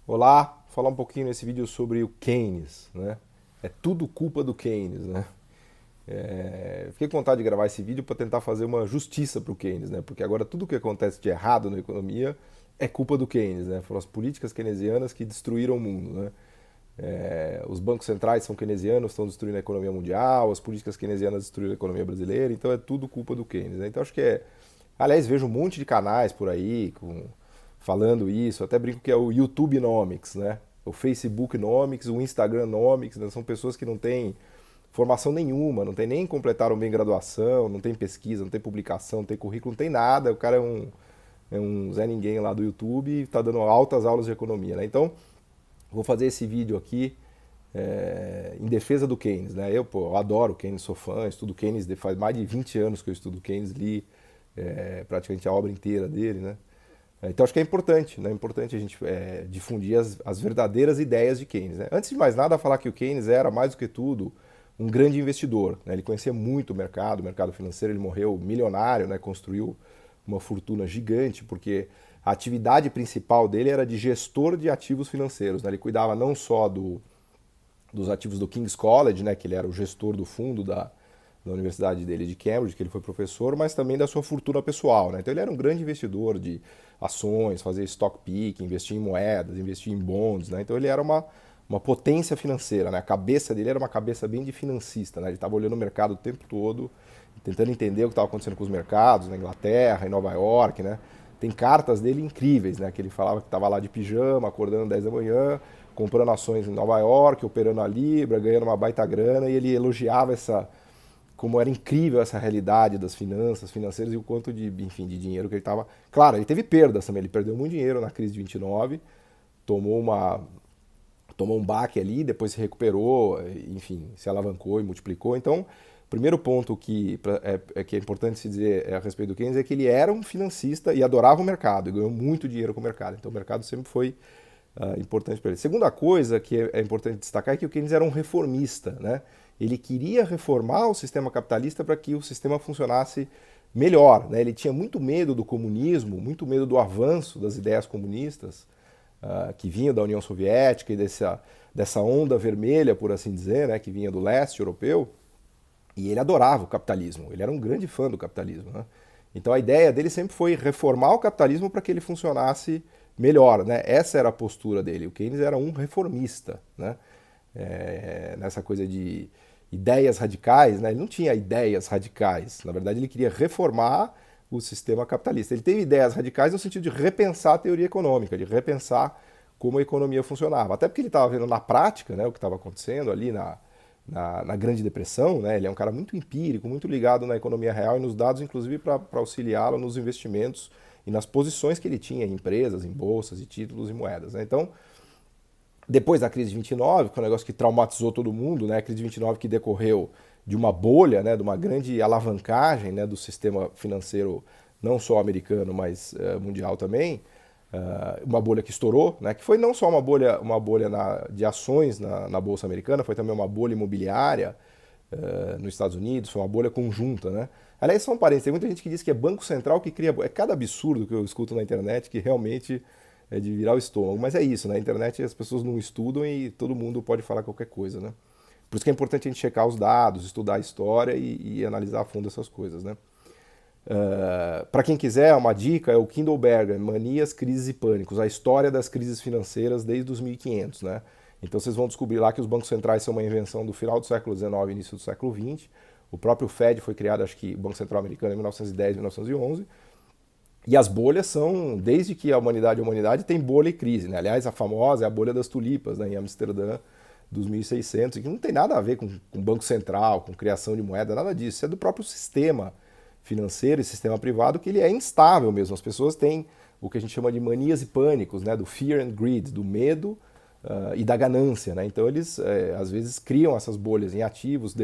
Olá, falar um pouquinho nesse vídeo sobre o Keynes, né? É tudo culpa do Keynes, né? Fiquei com vontade de gravar esse vídeo para tentar fazer uma justiça para o Keynes, né? Porque agora tudo que acontece de errado na economia é culpa do Keynes, né? Foram as políticas keynesianas que destruíram o mundo, né? Os bancos centrais são keynesianos, estão destruindo a economia mundial, as políticas keynesianas destruíram a economia brasileira, então é tudo culpa do Keynes, né? Então acho que é. Aliás, vejo um monte de canais por aí falando isso, até brinco que é o YouTubenomics, né? O Facebooknomics, o Instagramnomics, né? São pessoas que não têm formação nenhuma, não tem nem completaram bem graduação, não tem pesquisa, não tem publicação, não tem currículo, não tem nada. O cara é um Zé Ninguém lá do YouTube e está dando altas aulas de economia, né? Então, vou fazer esse vídeo aqui em defesa do Keynes, né? Eu adoro Keynes, sou fã, estudo Keynes, faz mais de 20 anos que eu estudo Keynes, li praticamente a obra inteira dele, né? Então acho que é importante, né? É importante a gente difundir as verdadeiras ideias de Keynes, né? Antes de mais nada, falar que o Keynes era, mais do que tudo, um grande investidor, né? Ele conhecia muito o mercado financeiro, ele morreu milionário, né? Construiu uma fortuna gigante, porque a atividade principal dele era de gestor de ativos financeiros, né? Ele cuidava não só dos ativos do King's College, né? Que ele era o gestor do fundo da universidade dele de Cambridge, que ele foi professor, mas também da sua fortuna pessoal, né? Então ele era um grande investidor de ações, fazer stock pick, investir em moedas, investir em bonds, né? Então ele era uma potência financeira, né? A cabeça dele era uma cabeça bem de financista, né? Ele estava olhando o mercado o tempo todo, tentando entender o que estava acontecendo com os mercados na Inglaterra, em Nova York, né? Tem cartas dele incríveis, né? Que ele falava que estava lá de pijama, acordando 10 da manhã, comprando ações em Nova York, operando a Libra, ganhando uma baita grana, e ele elogiava como era incrível essa realidade das finanças, financeiras e o quanto de, enfim, de dinheiro que ele estava. Claro, ele teve perdas também, ele perdeu muito dinheiro na crise de 29, tomou uma tomou um baque ali, depois se recuperou, enfim, se alavancou e multiplicou. Então, o primeiro ponto que é importante se dizer a respeito do Keynes é que ele era um financista e adorava o mercado, e ganhou muito dinheiro com o mercado. Então, o mercado sempre foi importante para ele. Segunda coisa que é importante destacar é que o Keynes era um reformista, né? Ele queria reformar o sistema capitalista para que o sistema funcionasse melhor, né? Ele tinha muito medo do comunismo, muito medo do avanço das ideias comunistas, que vinham da União Soviética e dessa onda vermelha, por assim dizer, né? Que vinha do leste europeu. E ele adorava o capitalismo, ele era um grande fã do capitalismo, né? Então a ideia dele sempre foi reformar o capitalismo para que ele funcionasse melhor, né? Essa era a postura dele. O Keynes era um reformista, né? Nessa coisa de ideias radicais, né? Ele não tinha ideias radicais. Na verdade, ele queria reformar o sistema capitalista. Ele teve ideias radicais no sentido de repensar a teoria econômica, de repensar como a economia funcionava. Até porque ele estava vendo na prática, né, o que estava acontecendo ali na Grande Depressão, né? Ele é um cara muito empírico, muito ligado na economia real e nos dados, inclusive para auxiliá-lo nos investimentos e nas posições que ele tinha em empresas, em bolsas e títulos e moedas, né? Então, depois da crise de 29, que é um negócio que traumatizou todo mundo, né? A crise de 29 que decorreu de uma bolha, né? De uma grande alavancagem, né? Do sistema financeiro, não só americano, mas mundial também. Uma bolha que estourou, né? Que foi não só uma bolha de ações na Bolsa Americana, foi também uma bolha imobiliária nos Estados Unidos, foi uma bolha conjunta, né? Aliás, só um parênteses, tem muita gente que diz que é Banco Central que cria. É cada absurdo que eu escuto na internet que realmente é de virar o estômago. Mas é isso, na internet as pessoas não estudam e todo mundo pode falar qualquer coisa, né? Por isso que é importante a gente checar os dados, estudar a história e analisar a fundo essas coisas, né? Para quem quiser, uma dica é o Kindle Berger, Manias, Crises e Pânicos, a história das crises financeiras desde os 1500, né? Então vocês vão descobrir lá que os bancos centrais são uma invenção do final do século XIX e início do século XX. O próprio Fed foi criado, acho que o Banco Central Americano, em 1910, 1911. E as bolhas são, desde que a humanidade tem bolha e crise, né? Aliás, a famosa é a bolha das tulipas, né, em Amsterdã, dos 1600, que não tem nada a ver com Banco Central, com criação de moeda, nada disso. Isso é do próprio sistema financeiro e sistema privado, que ele é instável mesmo. As pessoas têm o que a gente chama de manias e pânicos, né? Do fear and greed, do medo e da ganância, né? Então eles, às vezes, criam essas bolhas em ativos,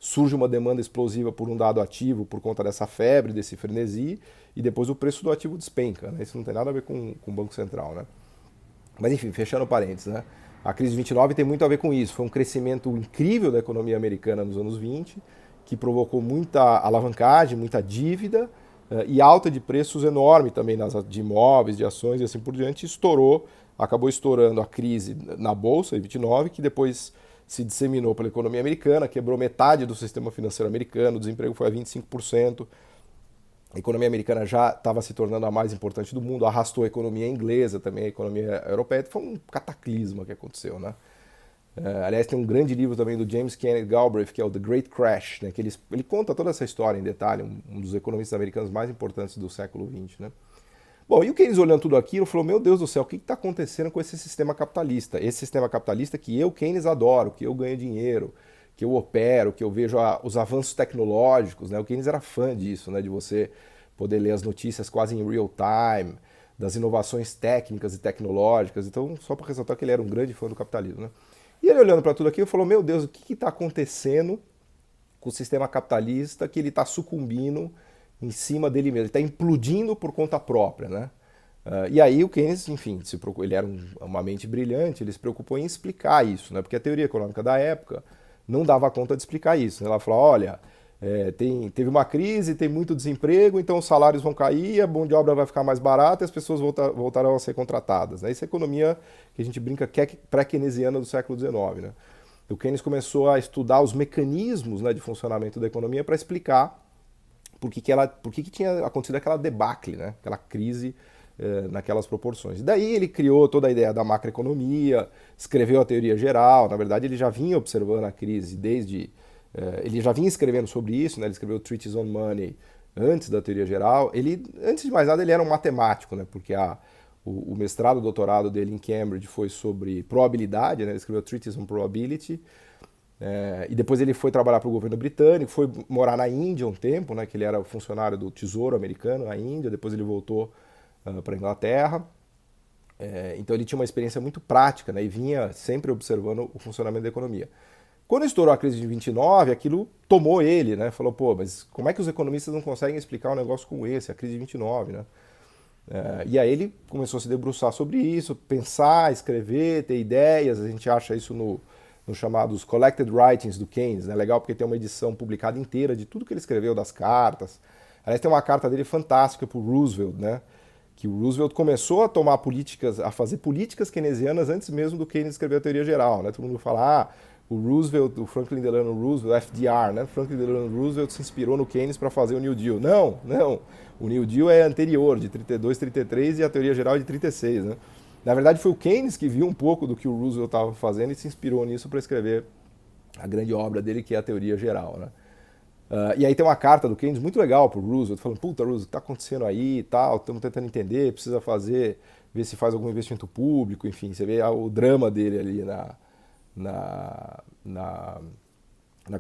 surge uma demanda explosiva por um dado ativo por conta dessa febre, desse frenesi, e depois o preço do ativo despenca, né? Isso não tem nada a ver com o Banco Central, né? Mas enfim, fechando parênteses, né? A crise de 29 tem muito a ver com isso. Foi um crescimento incrível da economia americana nos anos 20, que provocou muita alavancagem, muita dívida, e alta de preços enorme também de imóveis, de ações e assim por diante, acabou estourando a crise na Bolsa em 29, que depois se disseminou pela economia americana, quebrou metade do sistema financeiro americano, o desemprego foi a 25%, a economia americana já estava se tornando a mais importante do mundo, arrastou a economia inglesa também, a economia europeia, foi um cataclisma que aconteceu, né? Aliás, tem um grande livro também do James Kenneth Galbraith, que é o The Great Crash, né, que ele conta toda essa história em detalhe, um dos economistas americanos mais importantes do século XX. Né? Bom, e o Keynes olhando tudo aquilo falou, meu Deus do céu, o que está acontecendo com esse sistema capitalista? Esse sistema capitalista que eu, Keynes, adoro, que eu ganho dinheiro, que eu opero, que eu vejo os avanços tecnológicos. Né? O Keynes era fã disso, né, de você poder ler as notícias quase em real time, das inovações técnicas e tecnológicas. Então, só para ressaltar que ele era um grande fã do capitalismo. Né? E ele olhando para tudo aquilo falou, meu Deus, o que está acontecendo com o sistema capitalista que ele está sucumbindo em cima dele mesmo, ele está implodindo por conta própria, né? E aí o Keynes, enfim, ele era uma mente brilhante, ele se preocupou em explicar isso, né? Porque a teoria econômica da época não dava conta de explicar isso. Né? Ela falou, olha, teve uma crise, tem muito desemprego, então os salários vão cair, a mão de obra vai ficar mais barata e as pessoas voltarão a ser contratadas. Né? Isso é a economia que a gente brinca que é pré-keynesiana do século XIX. Né? O Keynes começou a estudar os mecanismos, né, de funcionamento da economia para explicar por que tinha acontecido aquela debacle, né? Aquela crise naquelas proporções. E daí ele criou toda a ideia da macroeconomia, escreveu a teoria geral, na verdade ele já vinha observando a crise ele já vinha escrevendo sobre isso, né? Ele escreveu o Treatise on Money antes da teoria geral. Antes de mais nada, ele era um matemático, né? Porque o mestrado, o doutorado dele em Cambridge foi sobre probabilidade, né? Ele escreveu o Treatise on Probability. E depois ele foi trabalhar para o governo britânico, foi morar na Índia um tempo, né? Que ele era funcionário do Tesouro americano na Índia. Depois ele voltou para a Inglaterra. Então ele tinha uma experiência muito prática, né? E vinha sempre observando o funcionamento da economia. Quando estourou a crise de 29, aquilo tomou ele, né? Falou, pô, mas como é que os economistas não conseguem explicar um negócio como esse, a crise de 29, né? E aí ele começou a se debruçar sobre isso, pensar, escrever, ter ideias. A gente acha isso nos chamados Collected Writings do Keynes, né? Legal porque tem uma edição publicada inteira de tudo que ele escreveu, das cartas. Aliás, tem uma carta dele fantástica para o Roosevelt, né? Que o Roosevelt começou a fazer políticas keynesianas antes mesmo do Keynes escrever a teoria geral, né? Todo mundo fala, o Roosevelt, o Franklin Delano Roosevelt, FDR, né? Franklin Delano Roosevelt se inspirou no Keynes para fazer o New Deal. Não, não. O New Deal é anterior, de 32, 33, e a teoria geral é de 36, né? Na verdade, foi o Keynes que viu um pouco do que o Roosevelt estava fazendo e se inspirou nisso para escrever a grande obra dele, que é a teoria geral, né? E aí tem uma carta do Keynes muito legal pro Roosevelt, falando, puta, Roosevelt, o que tá acontecendo aí e tal, estamos tentando entender, precisa ver se faz algum investimento público, enfim, você vê o drama dele ali na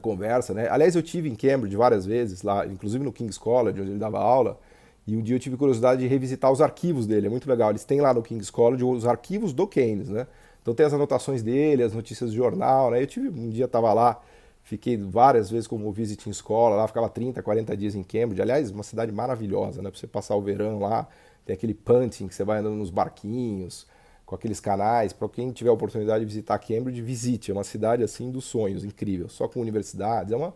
conversa, né? Aliás, eu tive em Cambridge várias vezes, lá, inclusive no King's College, onde ele dava aula, e um dia eu tive curiosidade de revisitar os arquivos dele, é muito legal. Eles têm lá no King's College os arquivos do Keynes, né? Então tem as anotações dele, as notícias do jornal, né? Um dia estava lá, fiquei várias vezes como visiting escola, lá ficava 30, 40 dias em Cambridge. Aliás, uma cidade maravilhosa, né? Para você passar o verão lá, tem aquele punting que você vai andando nos barquinhos, com aqueles canais. Para quem tiver a oportunidade de visitar Cambridge, visite. É uma cidade assim dos sonhos, incrível. Só com universidades, é uma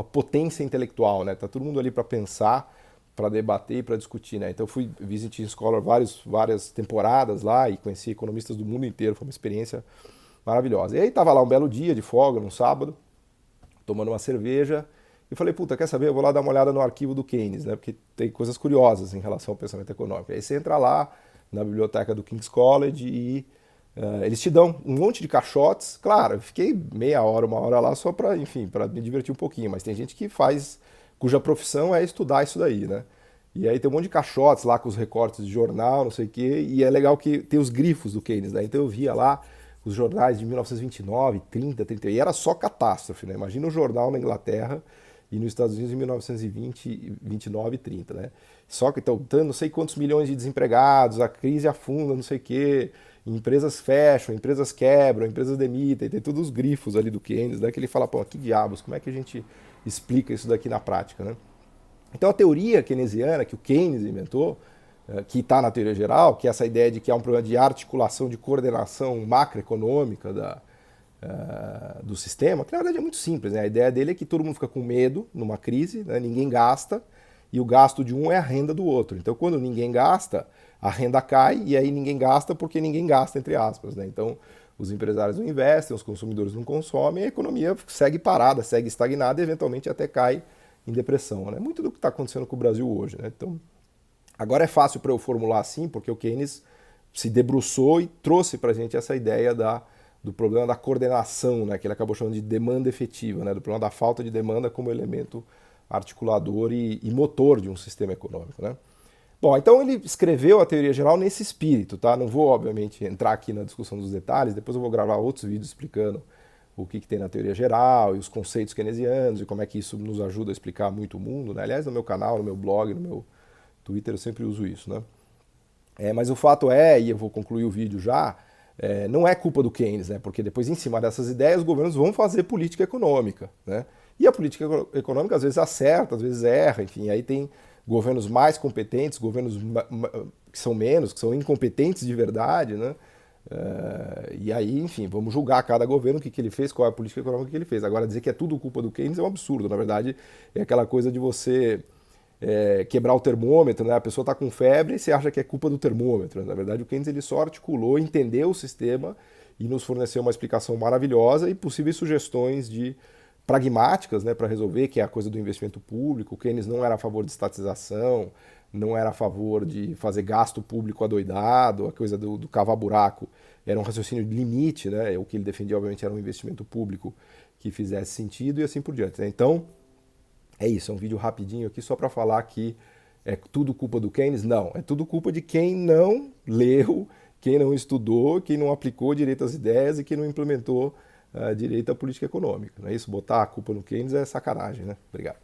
potência intelectual, né? Tá todo mundo ali para pensar, para debater e para discutir, né? Então eu fui visiting scholar várias temporadas lá e conheci economistas do mundo inteiro, foi uma experiência maravilhosa. E aí tava lá um belo dia de folga, num sábado, tomando uma cerveja, e falei, puta, quer saber? Eu vou lá dar uma olhada no arquivo do Keynes, né? Porque tem coisas curiosas em relação ao pensamento econômico. Aí você entra lá na biblioteca do King's College e eles te dão um monte de caixotes. Claro, eu fiquei meia hora, uma hora lá só para, enfim, para me divertir um pouquinho, mas tem gente que cuja profissão é estudar isso daí, né? E aí tem um monte de caixotes lá com os recortes de jornal, não sei o quê, e é legal que tem os grifos do Keynes, né? Então eu via lá os jornais de 1929, 30, 30, e era só catástrofe, né? Imagina o jornal na Inglaterra e nos Estados Unidos em 1920, 29 e 30, né? Só que estão não sei quantos milhões de desempregados, a crise afunda, não sei o quê, empresas fecham, empresas quebram, empresas demitem, tem todos os grifos ali do Keynes, né? Que ele fala, pô, que diabos, como é que a gente explica isso daqui na prática, né? Então a teoria keynesiana que o Keynes inventou, que está na teoria geral, que é essa ideia de que há um problema de articulação, de coordenação macroeconômica do sistema, que na verdade é muito simples, né? A ideia dele é que todo mundo fica com medo numa crise, né? Ninguém gasta, e o gasto de um é a renda do outro. Então, quando ninguém gasta, a renda cai e aí ninguém gasta porque ninguém gasta, entre aspas, né? Então, os empresários não investem, os consumidores não consomem, a economia segue parada, segue estagnada e eventualmente até cai em depressão, né? Muito do que está acontecendo com o Brasil hoje, né? Então, agora é fácil para eu formular assim, porque o Keynes se debruçou e trouxe para a gente essa ideia do problema da coordenação, né, que ele acabou chamando de demanda efetiva, né, do problema da falta de demanda como elemento articulador e motor de um sistema econômico. Né? Bom, então ele escreveu a teoria geral nesse espírito, tá? Não vou, obviamente, entrar aqui na discussão dos detalhes, depois eu vou gravar outros vídeos explicando o que tem na teoria geral e os conceitos keynesianos e como é que isso nos ajuda a explicar muito o mundo. Né? Aliás, no meu canal, no meu blog, no meu Twitter, eu sempre uso isso. Né? Mas o fato é, e eu vou concluir o vídeo já, não é culpa do Keynes, né? Porque depois, em cima dessas ideias, os governos vão fazer política econômica. Né? E a política econômica às vezes acerta, às vezes erra, enfim, aí tem governos mais competentes, governos que são menos, que são incompetentes de verdade, né? E aí, enfim, vamos julgar cada governo o que ele fez, qual é a política econômica que ele fez. Agora, dizer que é tudo culpa do Keynes é um absurdo. Na verdade, é aquela coisa de você quebrar o termômetro, né? A pessoa está com febre e você acha que é culpa do termômetro. Na verdade, o Keynes ele só articulou, entendeu o sistema e nos forneceu uma explicação maravilhosa e possíveis sugestões pragmáticas, né, para resolver, que é a coisa do investimento público. O Keynes não era a favor de estatização, não era a favor de fazer gasto público adoidado, a coisa do cavar buraco era um raciocínio de limite, né? O que ele defendia, obviamente, era um investimento público que fizesse sentido e assim por diante. Né? Então, é isso, é um vídeo rapidinho aqui só para falar que é tudo culpa do Keynes? Não, é tudo culpa de quem não leu, quem não estudou, quem não aplicou direito as ideias e quem não implementou direito à política econômica. Não é isso? Botar a culpa no Keynes é sacanagem, né? Obrigado.